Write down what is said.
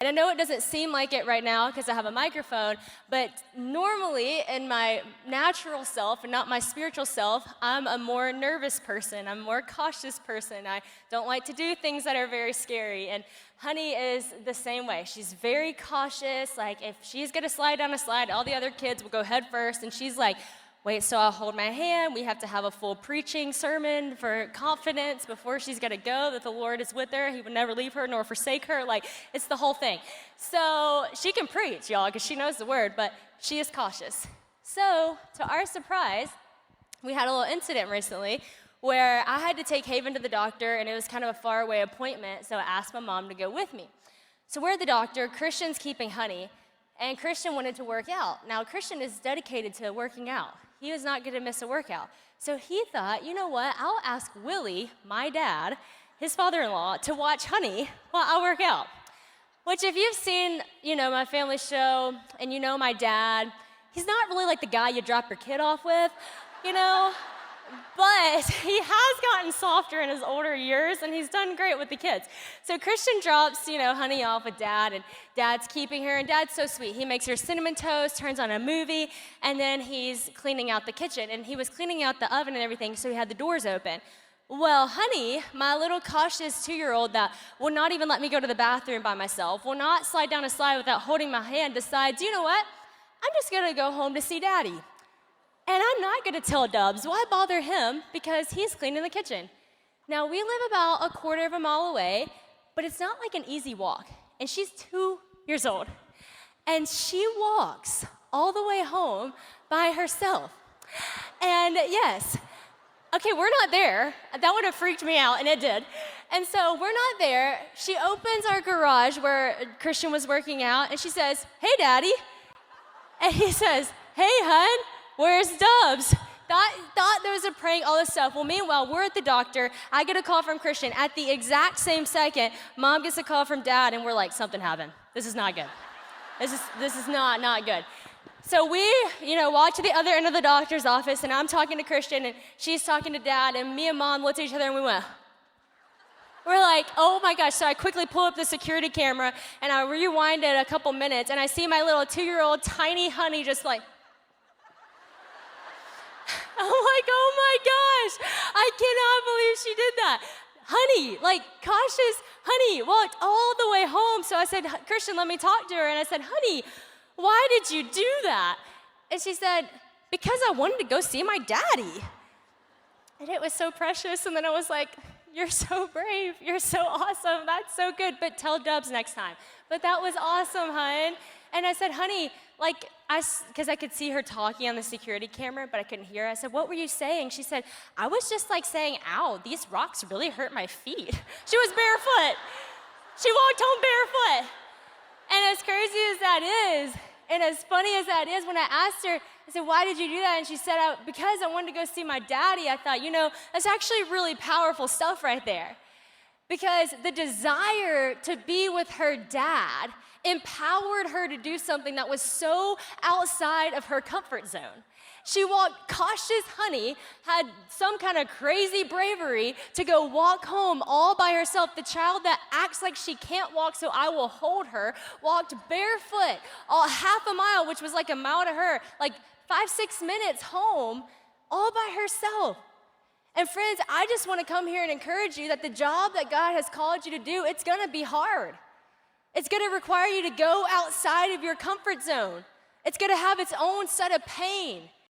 And I know it doesn't seem like it right now because I have a microphone, but normally in my natural self and not my spiritual self, I'm a more nervous person. I'm a more cautious person. I don't like to do things that are very scary. And Honey is the same way. She's very cautious. Like if she's gonna slide down a slide, all the other kids will go head first. And she's like, wait, so I'll hold my hand. We have to have a full preaching sermon for confidence before she's gonna go, that the Lord is with her. He would never leave her nor forsake her. Like, it's the whole thing. So she can preach, y'all, because she knows the word, but she is cautious. So, to our surprise, we had a little incident recently where I had to take Haven to the doctor, and it was kind of a faraway appointment, so I asked my mom to go with me. So we're at the doctor, Christian's keeping Honey, and Christian wanted to work out. Now, Christian is dedicated to working out. He was not going to miss a workout. So he thought, you know what, I'll ask Willie, my dad, his father-in-law, to watch Honey while I work out. Which if you've seen, my family show and you know my dad, he's not really like the guy you drop your kid off with, But he has gotten softer in his older years, and he's done great with the kids. So Christian drops, Honey off with Dad, and Dad's keeping her, and Dad's so sweet. He makes her cinnamon toast, turns on a movie, and then he's cleaning out the kitchen. And he was cleaning out the oven and everything, so he had the doors open. Well, Honey, my little cautious 2-year-old that will not even let me go to the bathroom by myself, will not slide down a slide without holding my hand, decides, you know what? I'm just going to go home to see Daddy. And I'm not going to tell Dubs, why bother him, because he's cleaning the kitchen. Now, we live about a quarter of a mile away, but it's not like an easy walk. And she's 2 years old. And she walks all the way home by herself. And yes, okay, we're not there. That would have freaked me out, and it did. And so we're not there. She opens our garage where Christian was working out, and she says, hey, Daddy. And he says, hey, hun. Where's Dubs? Thought there was a prank, all this stuff. Well, meanwhile, we're at the doctor. I get a call from Christian. At the exact same second, Mom gets a call from Dad, and we're like, something happened. This is not good. This is not good. So we, walk to the other end of the doctor's office, and I'm talking to Christian, and she's talking to Dad, and me and Mom looked at each other, and we're like, oh my gosh. So I quickly pull up the security camera, and I rewind it a couple minutes, and I see my little 2-year-old tiny Honey just like, I'm like, oh my gosh, I cannot believe she did that. Honey, like cautious Honey, walked all the way home. So I said, Christian, let me talk to her. And I said, Honey, why did you do that? And she said, because I wanted to go see my daddy. And it was so precious. And then I was like, you're so brave. You're so awesome. That's so good. But tell Dubs next time. But that was awesome, hun. And I said, Honey, because I could see her talking on the security camera, but I couldn't hear her. I said, what were you saying? She said, I was just saying, ow, these rocks really hurt my feet. She was barefoot. She walked home barefoot. And as crazy as that is, and as funny as that is, when I asked her, I said, why did you do that? And she said, because I wanted to go see my daddy. I thought, that's actually really powerful stuff right there. Because the desire to be with her dad empowered her to do something that was so outside of her comfort zone. She walked cautious Honey, had some kind of crazy bravery to go walk home all by herself. The child that acts like she can't walk, so I will hold her, walked barefoot all half a mile, which was like a mile to her, 5-6 minutes home, all by herself. And friends, I just want to come here and encourage you that the job that God has called you to do, it's going to be hard. It's going to require you to go outside of your comfort zone. It's going to have its own set of pain.